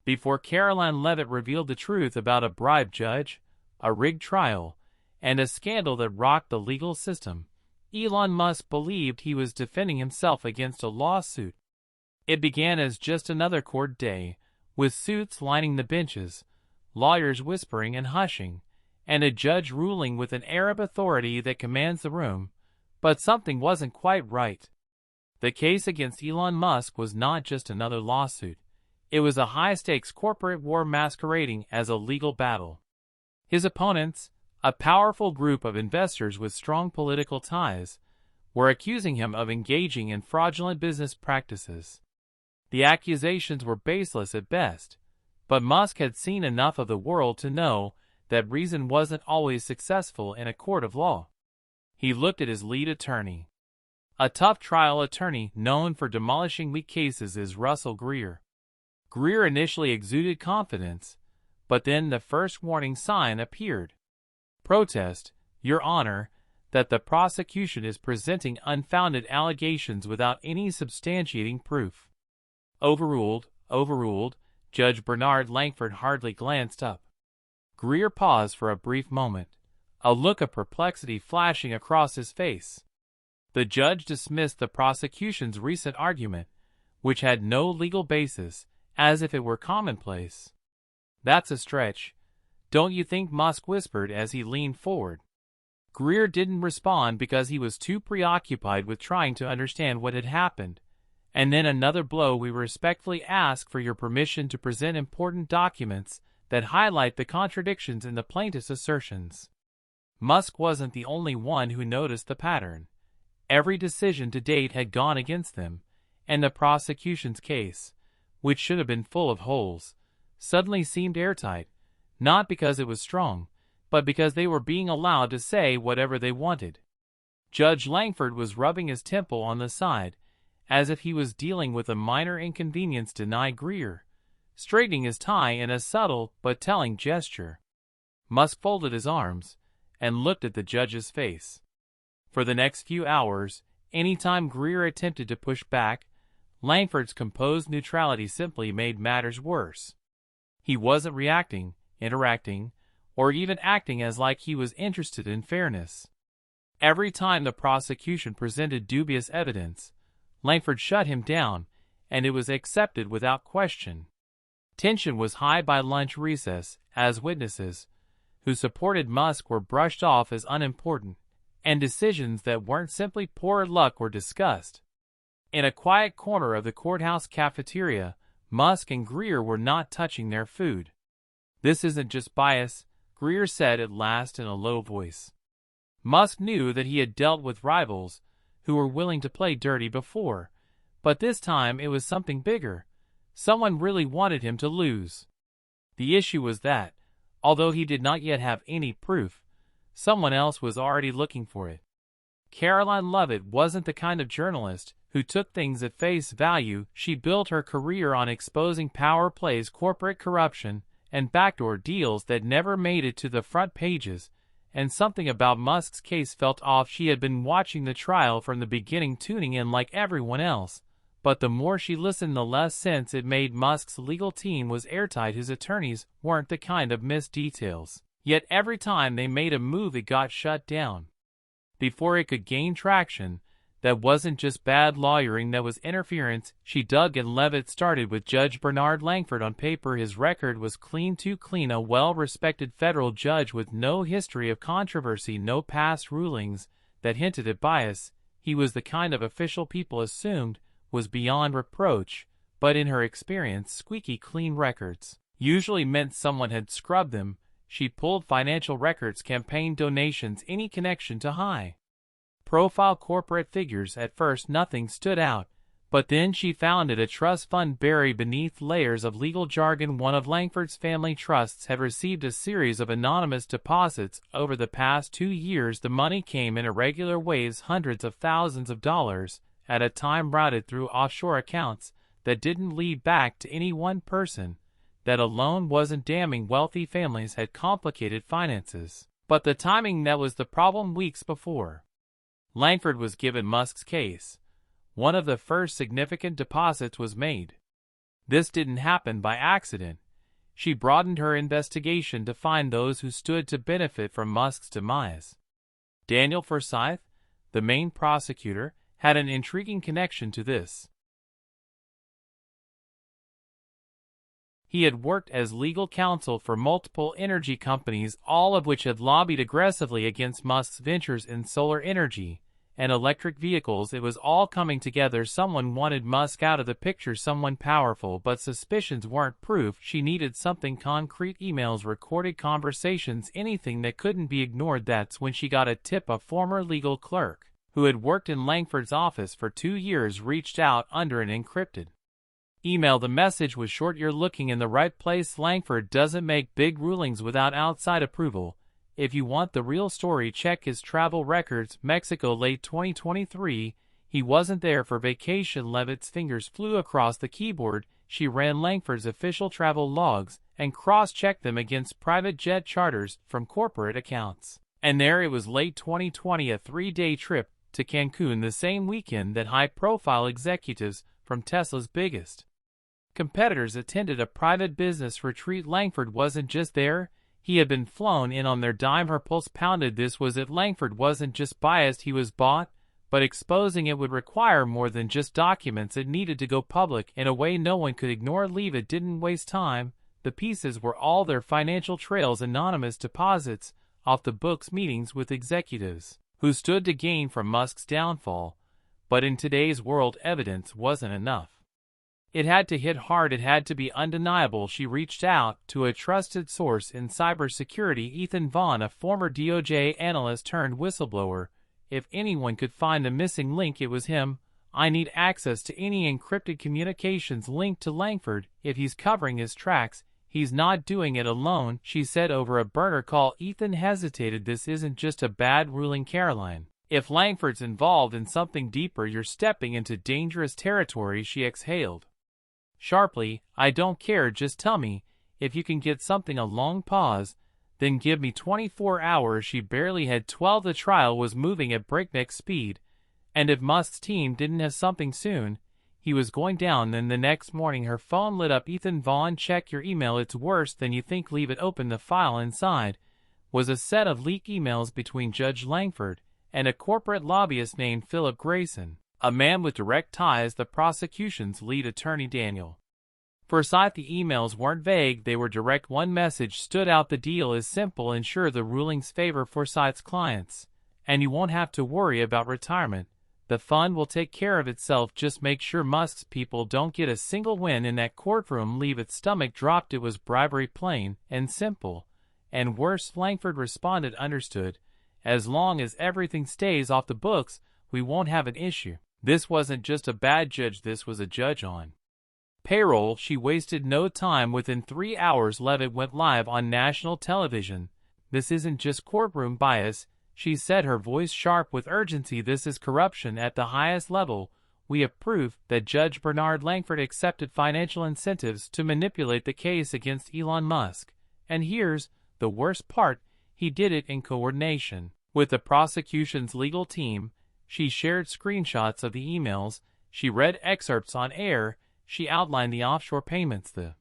Before Karoline Leavitt revealed the truth about a bribed judge, a rigged trial, and a scandal that rocked the legal system, Elon Musk believed he was defending himself against a lawsuit. It began as just another court day, with suits lining the benches, lawyers whispering and hushing, and a judge ruling with an air of authority that commands the room. But something wasn't quite right. The case against Elon Musk was not just another lawsuit. It was a high-stakes corporate war masquerading as a legal battle. His opponents, a powerful group of investors with strong political ties, were accusing him of engaging in fraudulent business practices. The accusations were baseless at best, but Musk had seen enough of the world to know that reason wasn't always successful in a court of law. He looked at his lead attorney. A tough trial attorney known for demolishing weak cases is Russell Greer. Greer initially exuded confidence, but then the first warning sign appeared. Protest, Your Honor, that the prosecution is presenting unfounded allegations without any substantiating proof. Overruled, overruled. Judge Bernard Langford hardly glanced up. Greer paused for a brief moment, a look of perplexity flashing across his face. The judge dismissed the prosecution's recent argument, which had no legal basis, as if it were commonplace. That's a stretch, don't you think? Musk whispered as he leaned forward. Greer didn't respond because he was too preoccupied with trying to understand what had happened. And then another blow. We respectfully ask for your permission to present important documents that highlight the contradictions in the plaintiff's assertions. Musk wasn't the only one who noticed the pattern. Every decision to date had gone against them, and the prosecution's case, which should have been full of holes, suddenly seemed airtight, not because it was strong, but because they were being allowed to say whatever they wanted. Judge Langford was rubbing his temple on the side, as if he was dealing with a minor inconvenience, denied Greer, straightening his tie in a subtle but telling gesture. Musk folded his arms and looked at the judge's face. For the next few hours, anytime Greer attempted to push back, Langford's composed neutrality simply made matters worse. He wasn't reacting, interacting, or even acting as like he was interested in fairness. Every time the prosecution presented dubious evidence, Langford shut him down, and it was accepted without question. Tension was high by lunch recess, as witnesses who supported Musk were brushed off as unimportant, and decisions that weren't simply poor luck were discussed. In a quiet corner of the courthouse cafeteria, Musk and Greer were not touching their food. "This isn't just bias," Greer said at last in a low voice. Musk knew that he had dealt with rivals who were willing to play dirty before, but this time it was something bigger. Someone really wanted him to lose. The issue was that, although he did not yet have any proof, someone else was already looking for it. Karoline Leavitt wasn't the kind of journalist who took things at face value. She built her career on exposing power plays, corporate corruption, and backdoor deals that never made it to the front pages, and something about Musk's case felt off. She had been watching the trial from the beginning, tuning in like everyone else, but the more she listened, the less sense it made. Musk's legal team was airtight. His attorneys weren't the kind of missed details. Yet every time they made a move, it got shut down before it could gain traction. That wasn't just bad lawyering, that was interference. She dug in. Leavitt started with Judge Bernard Langford. On paper, his record was clean, too clean. A well-respected federal judge with no history of controversy, no past rulings that hinted at bias. He was the kind of official people assumed was beyond reproach, but in her experience, squeaky clean records usually meant someone had scrubbed them. She pulled financial records, campaign donations, any connection to high-profile corporate figures. At first nothing stood out, but then she found it: a trust fund buried beneath layers of legal jargon. One of Langford's family trusts had received a series of anonymous deposits over the past 2 years. The money came in irregular ways, hundreds of thousands of dollars at a time, routed through offshore accounts that didn't lead back to any one person. That alone wasn't damning. Wealthy families had complicated finances, but the timing, that was the problem. Weeks before Langford was given Musk's case, one of the first significant deposits was made. This didn't happen by accident. She broadened her investigation to find those who stood to benefit from Musk's demise. Daniel Forsyth, the main prosecutor, had an intriguing connection to this. He had worked as legal counsel for multiple energy companies, all of which had lobbied aggressively against Musk's ventures in solar energy and electric vehicles. It was all coming together. Someone wanted Musk out of the picture, someone powerful, but suspicions weren't proof. She needed something concrete: emails, recorded conversations, anything that couldn't be ignored. That's when she got a tip. A former legal clerk who had worked in Langford's office for 2 years reached out under an encrypted email. The message was short: "You're looking in the right place. Langford doesn't make big rulings without outside approval. If you want the real story, check his travel records. Mexico, late 2023. He wasn't there for vacation." Leavitt's fingers flew across the keyboard. She ran Langford's official travel logs and cross-checked them against private jet charters from corporate accounts. And there it was, late 2020, a 3-day trip to Cancun, the same weekend that high-profile executives from Tesla's biggest competitors attended a private business retreat. Langford wasn't just there. He had been flown in on their dime. Her pulse pounded. This was it. Langford wasn't just biased, he was bought, but exposing it would require more than just documents. It needed to go public in a way no one could ignore. Leavitt didn't waste time. The pieces were all there: financial trails, anonymous deposits, off-the-books meetings with executives who stood to gain from Musk's downfall. But in today's world, evidence wasn't enough. It had to hit hard. It had to be undeniable. She reached out to a trusted source in cybersecurity, Ethan Vaughn, a former DOJ analyst turned whistleblower. If anyone could find the missing link, it was him. "I need access to any encrypted communications linked to Langford. If he's covering his tracks, he's not doing it alone," she said over a burner call. Ethan hesitated. "This isn't just a bad ruling, Karoline. If Langford's involved in something deeper, you're stepping into dangerous territory," she exhaled sharply. "I don't care, just tell me. If you can get something." A long pause. "Then give me 24 hours. She barely had 12. The trial was moving at breakneck speed, and if Musk's team didn't have something soon, he was going down. Then the next morning her phone lit up. "Ethan Vaughn, check your email. It's worse than you think." Leavitt opened the file. Inside was a set of leaked emails between Judge Langford and a corporate lobbyist named Philip Grayson, a man with direct ties, the prosecution's lead attorney. Daniel Forsyth. The emails weren't vague, they were direct. One message stood out: "The deal is simple. Ensure the rulings favor Forsyth's clients, and you won't have to worry about retirement. The fund will take care of itself. Just make sure Musk's people don't get a single win in that courtroom." Leavitt's stomach dropped. It was bribery, plain and simple. And worse, Langford responded, "Understood. As long as everything stays off the books, we won't have an issue." This wasn't just a bad judge, this was a judge on payroll. She wasted no time. Within 3 hours, Leavitt went live on national television. "This isn't just courtroom bias," she said, her voice sharp with urgency. "This is corruption at the highest level. We have proof that Judge Bernard Langford accepted financial incentives to manipulate the case against Elon Musk. And here's the worst part, he did it in coordination with the prosecution's legal team." She shared screenshots of the emails. She read excerpts on air. She outlined the offshore payments, the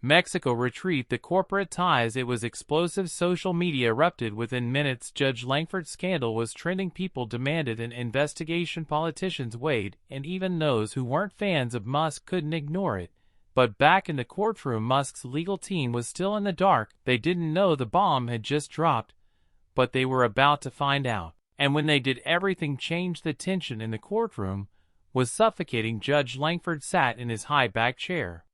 Mexico retreat, the corporate ties. It was explosive. Social media erupted within minutes. Judge Langford's scandal was trending. People demanded an investigation. Politicians weighed, and even those who weren't fans of Musk couldn't ignore it. But back in the courtroom, Musk's legal team was still in the dark. They didn't know the bomb had just dropped, but they were about to find out. And when they did, everything changed. The tension in the courtroom was suffocating. Judge Langford sat in his high-backed chair,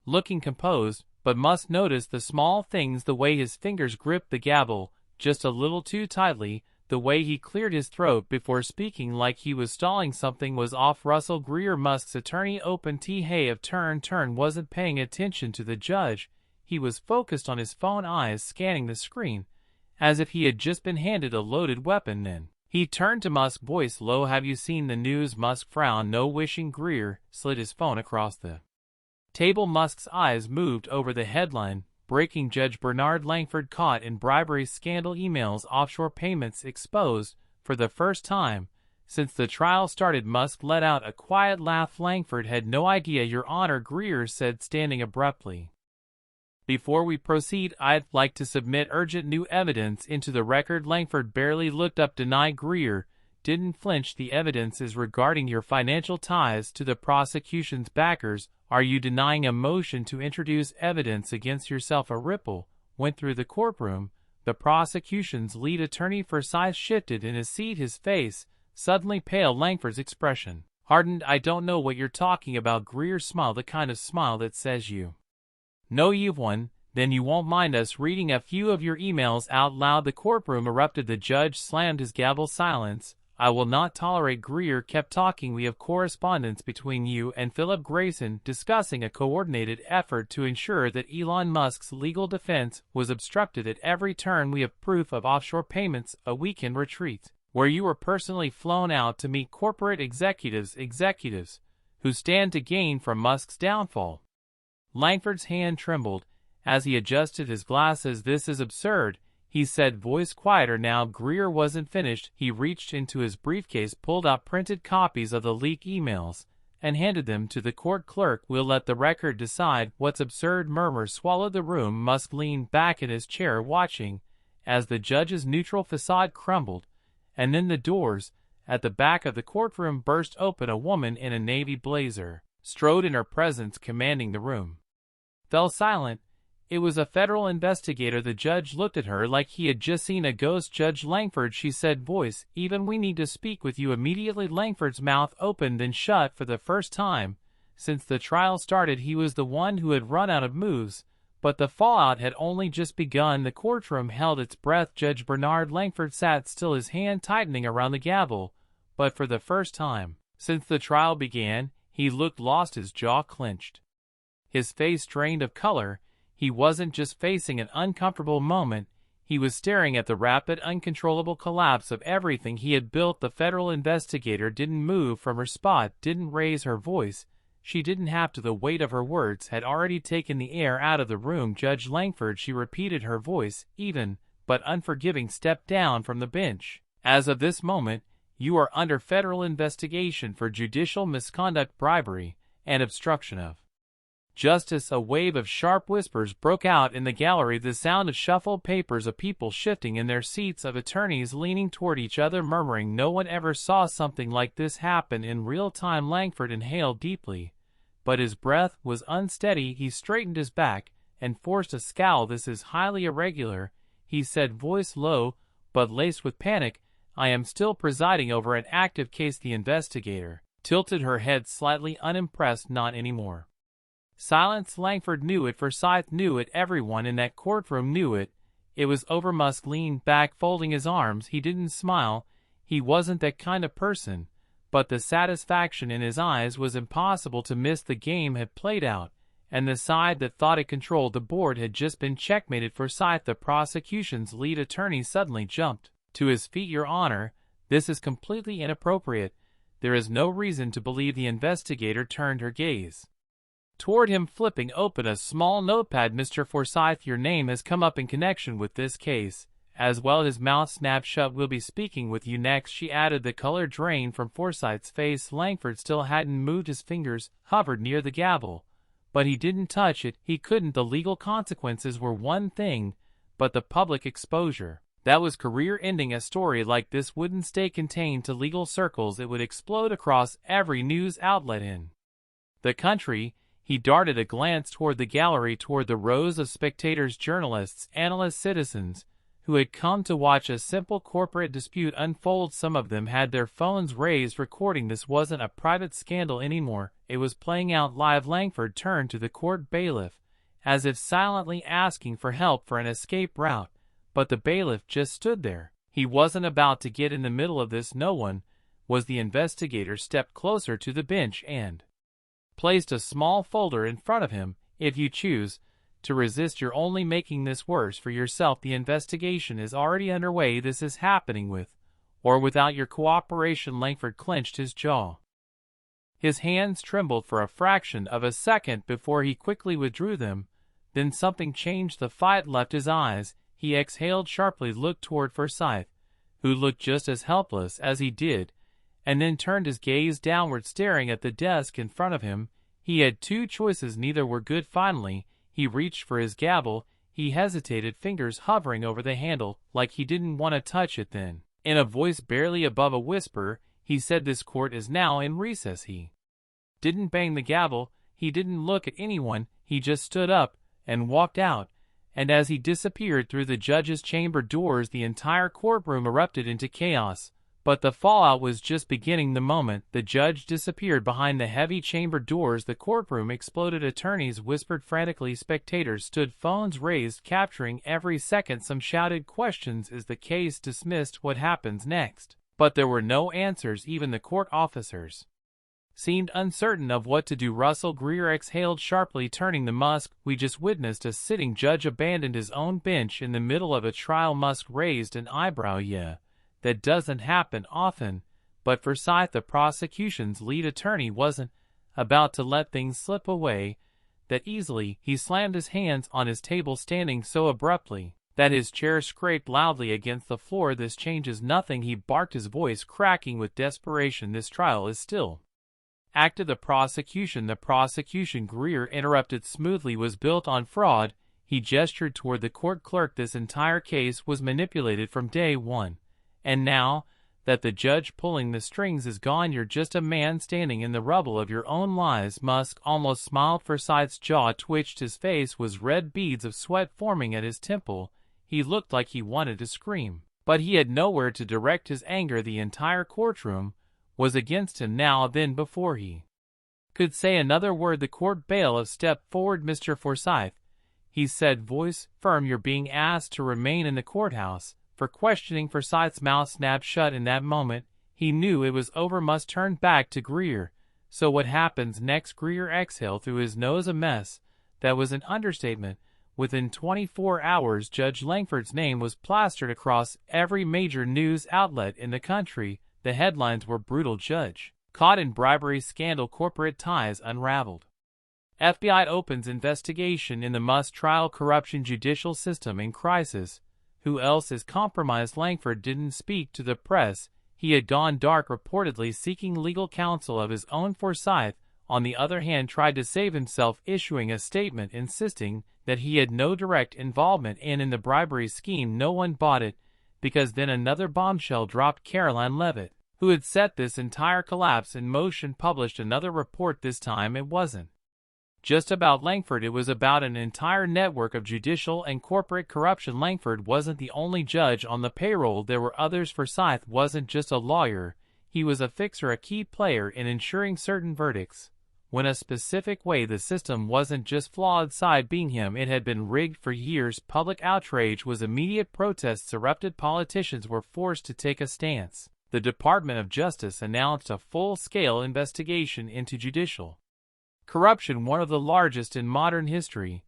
looking composed, but Musk noticed the small things: the way his fingers gripped the gavel just a little too tightly, the way he cleared his throat before speaking like he was stalling. Something was off. Russell Greer, Musk's attorney, opened T. Hay of Turn, wasn't paying attention to the judge. He was focused on his phone, eyes scanning the screen, as if he had just been handed a loaded weapon. Then he turned to Musk, voice low, "Have you seen the news?" Musk frowned, no wishing. Greer slid his phone across the table. Musk's eyes moved over the headline: "Breaking Judge Bernard Langford caught in bribery scandal, emails, offshore payments exposed for the first time." Since the trial started, Musk let out a quiet laugh. Langford had no idea, Your Honor, Greer said, standing abruptly. Before we proceed, I'd like to submit urgent new evidence into the record. Langford barely looked up. Deny. Greer didn't flinch. The evidence is regarding your financial ties to the prosecution's backers. Are you denying a motion to introduce evidence against yourself? A ripple went through the courtroom. The prosecution's lead attorney Forsyth shifted in his seat, his face suddenly pale. Langford's expression hardened. I don't know what you're talking about. Greer smiled, the kind of smile that says you know you've won. Then you won't mind us reading a few of your emails out loud? The courtroom erupted. The judge slammed his gavel. Silence. I will not tolerate. Greer kept talking. We have correspondence between you and Philip Grayson discussing a coordinated effort to ensure that Elon Musk's legal defense was obstructed at every turn. We have proof of offshore payments, a weekend retreat where you were personally flown out to meet corporate executives who stand to gain from Musk's downfall. Langford's hand trembled as he adjusted his glasses. This is absurd, he said, voice quieter now. Greer wasn't finished. He reached into his briefcase, pulled out printed copies of the leaked emails, and handed them to the court clerk. We'll let the record decide what's absurd. Murmurs swallowed the room. Musk leaned back in his chair, watching as the judge's neutral facade crumbled, and then the doors at the back of the courtroom burst open. A woman in a navy blazer strode in. Her presence commanding the room fell silent. It was a federal investigator. The judge looked at her like he had just seen a ghost. Judge Langford, she said, voice even. We need to speak with you immediately. Langford's mouth opened then shut. For the first time since the trial started, he was the one who had run out of moves, but the fallout had only just begun. The courtroom held its breath. Judge Bernard Langford sat still, his hand tightening around the gavel, but for the first time since the trial began, he looked lost, his jaw clenched, his face drained of color. He wasn't just facing an uncomfortable moment, he was staring at the rapid, uncontrollable collapse of everything he had built. The federal investigator didn't move from her spot, didn't raise her voice. She didn't have to. The weight of her words had already taken the air out of the room. Judge Langford, she repeated, her voice even but unforgiving, stepped down from the bench. As of this moment, you are under federal investigation for judicial misconduct, bribery, and obstruction of justice. A wave of sharp whispers broke out in the gallery, the sound of shuffled papers, of people shifting in their seats, of attorneys leaning toward each other, murmuring. No one ever saw something like this happen in real time. Langford inhaled deeply, but his breath was unsteady. He straightened his back and forced a scowl. This is highly irregular, he said, voice low but laced with panic. I am still presiding over an active case. The investigator tilted her head slightly, unimpressed. Not anymore. Silence. Langford knew it. Forsyth knew it. Everyone in that courtroom knew it. It was over. Musk leaned back, folding his arms. He didn't smile. He wasn't that kind of person. But the satisfaction in his eyes was impossible to miss. The game had played out, and the side that thought it controlled the board had just been checkmated. Forsyth, the prosecution's lead attorney, suddenly jumped to his feet. Your Honor, this is completely inappropriate. There is no reason to believe. The investigator turned her gaze toward him, flipping open a small notepad. Mr. Forsyth, your name has come up in connection with this case, as well. His mouth snapped shut. We'll be speaking with you next, she added. The color drained from Forsyth's face. Langford still hadn't moved. His fingers hovered near the gavel, but he didn't touch it. He couldn't. The legal consequences were one thing, but the public exposure, that was career-ending. A story like this wouldn't stay contained to legal circles. It would explode across every news outlet in the country. He darted a glance toward the gallery, toward the rows of spectators, journalists, analysts, citizens, who had come to watch a simple corporate dispute unfold. Some of them had their phones raised, recording. This wasn't a private scandal anymore. It was playing out live. Langford turned to the court bailiff, as if silently asking for help for an escape route, but the bailiff just stood there. He wasn't about to get in the middle of this. No one was. The investigator stepped closer to the bench and placed a small folder in front of him. If you choose to resist, you're only making this worse for yourself. The investigation is already underway. This is happening with or without your cooperation. Langford clenched his jaw. His hands trembled for a fraction of a second before he quickly withdrew them. Then something changed. The fight left his eyes. He exhaled sharply, looked toward Forsyth, who looked just as helpless as he did, and then turned his gaze downward, staring at the desk in front of him. He had two choices, neither were good. Finally, he reached for his gavel. He hesitated, fingers hovering over the handle, like he didn't want to touch it. Then, in a voice barely above a whisper, he said, "This court is now in recess." He didn't bang the gavel, he didn't look at anyone, he just stood up and walked out. And as he disappeared through the judge's chamber doors, the entire courtroom erupted into chaos. But the fallout was just beginning. The moment the judge disappeared behind the heavy chamber doors, the courtroom exploded. Attorneys whispered frantically. Spectators stood, phones raised, capturing every second. Some shouted questions. Is the case dismissed? What happens next? But there were no answers. Even the court officers seemed uncertain of what to do. Russell Greer exhaled sharply, turning to Musk. "We just witnessed a sitting judge abandoned his own bench in the middle of a trial." Musk raised an eyebrow. "Yeah, that doesn't happen often." But Forsyth, the prosecution's lead attorney, wasn't about to let things slip away that easily. He slammed his hands on his table, standing so abruptly that his chair scraped loudly against the floor. "This changes nothing," he barked, his voice cracking with desperation. "This trial is still active." The prosecution, Greer interrupted smoothly, "was built on fraud." He gestured toward the court clerk. "This entire case was manipulated from day one. And now that the judge pulling the strings is gone, you're just a man standing in the rubble of your own lies." Musk almost smiled. Forsyth's jaw twitched. His face was red, beads of sweat forming at his temple. He looked like he wanted to scream, but he had nowhere to direct his anger. The entire courtroom was against him now. Then, before he could say another word, the court bailiff stepped forward. "Mr. Forsyth," he said, voice firm, "you're being asked to remain in the courthouse for questioning." Forsyth's mouth snapped shut. In that moment, he knew it was over. Musk turned back to Greer. "So what happens next?" Greer exhaled through his nose. "A mess." That was an understatement. Within 24 hours, Judge Langford's name was plastered across every major news outlet in the country. The headlines were "Brutal Judge Caught in Bribery Scandal, Corporate Ties Unraveled." FBI opens investigation in the Musk trial. Corruption, judicial system in crisis. Who else is compromised? Langford didn't speak to the press. He had gone dark, reportedly seeking legal counsel of his own. Forsyth, on the other hand, tried to save himself, issuing a statement insisting that he had no direct involvement in the bribery scheme. No one bought it, because then another bombshell dropped. Karoline Leavitt, who had set this entire collapse in motion, published another report. This time it wasn't just about Langford, it was about an entire network of judicial and corporate corruption. Langford wasn't the only judge on the payroll, there were others. Forsyth wasn't just a lawyer, he was a fixer, a key player in ensuring certain verdicts went a specific way. The system wasn't just flawed side being him, it had been rigged for years. Public outrage was immediate. Protests erupted. Politicians were forced to take a stance. The Department of Justice announced a full-scale investigation into judicial corruption, one of the largest in modern history.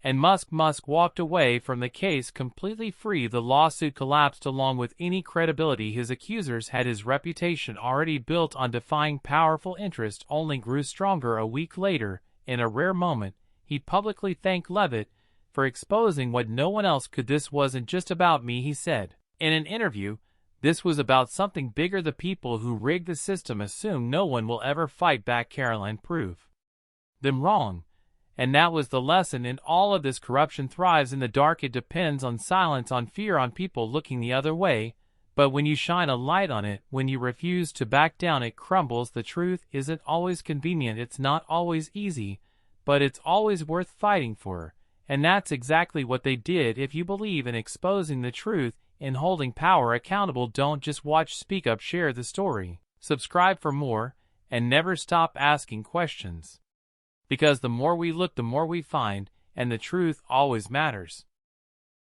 And Musk walked away from the case completely free. The lawsuit collapsed along with any credibility his accusers had. His reputation, already built on defying powerful interests, only grew stronger. A week later, in a rare moment, he publicly thanked Leavitt for exposing what no one else could. "This wasn't just about me," he said in an interview. "This was about something bigger. The people who rigged the system assume no one will ever fight back. Karoline proved them wrong. And that was the lesson in all of this. Corruption thrives in the dark. It depends on silence, on fear, on people looking the other way. But when you shine a light on it, when you refuse to back down, it crumbles." The truth isn't always convenient, it's not always easy, but it's always worth fighting for. And that's exactly what they did. If you believe in exposing the truth, in holding power accountable, don't just watch, speak up, share the story. Subscribe for more, and never stop asking questions. Because the more we look, the more we find, and the truth always matters.